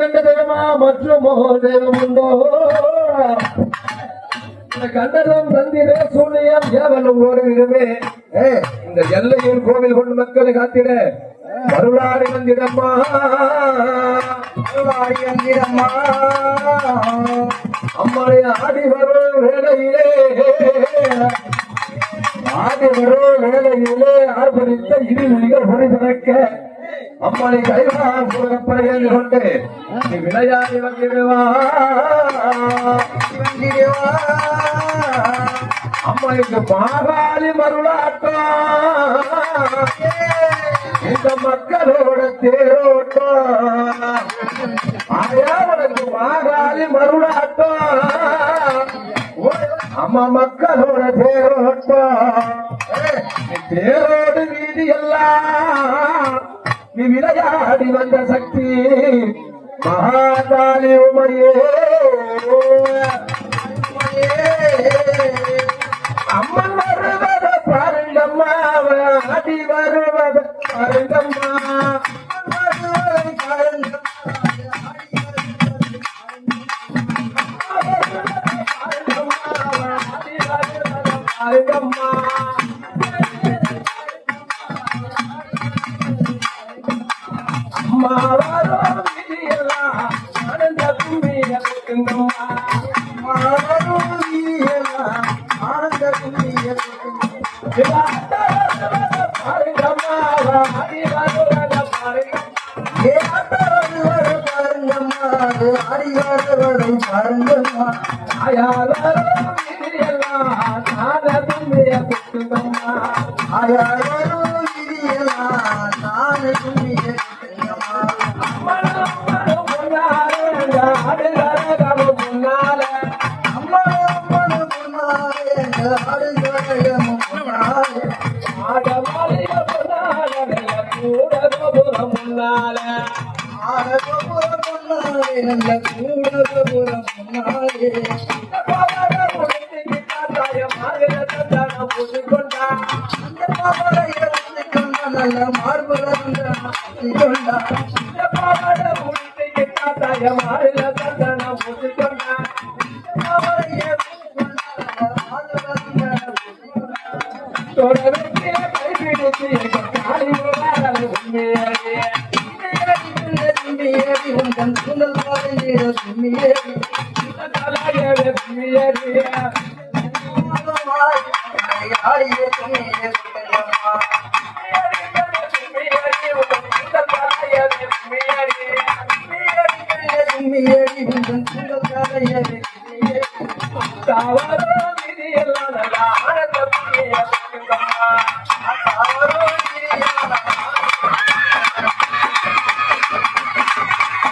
கண்ட தெய்வமா மற்றுமோ தெய்வம் உண்டோ கண்டனம் தந்திரே சூனியம் ஏவலும் ஒரு விதமே இந்த எல்லையில் கோவில் கொண்டு மக்களை காத்திட மருளாடி வந்திடம்மா மருளாடி வந்திடம்மா அம்மாளை ஆடி வரும் வேலையிலே ஆர்ப்பரித்த இடிமொழிகள் பொறிதற்க அம்மாளை கைவாசப்படையில் கொண்டு நீ விளையாடி வந்திடுவா அம்மாளுக்கு மாகாளி மருளாட்டம் இந்த மக்களோட தேரோட்டம் ஆயாவனுக்கு மாகாளி மருளாட்டம் அம்மா மக்களோட தேரோட்டம் தேரோடு வீதி எல்லாம் நீ விளையாடி வந்த சக்தி மகாகாளி உமையே அம்மன் வருவத பாருங்கம்மா அடி வருவத பாருங்கம்மா பாருங்கம்மா அம்மா வரும் விதியெல்லாம் ஆனந்த கும்மியல் இருக்குங்கம்மா அம்மா வரும் விதியெல்லாம் ஆனந்த கும்மியல் பாருங்கம்மா அடி வருவத பாருங்கம்மா அடி வருவதை பாருங்கம்மா ஆயாலும் விதியெல்லாம் ஆனந்த கும்மியல் இருக்குங்கம்மா ஆயாலும் விதியெல்லாம் ஆனந்த கும்மியல் Tawara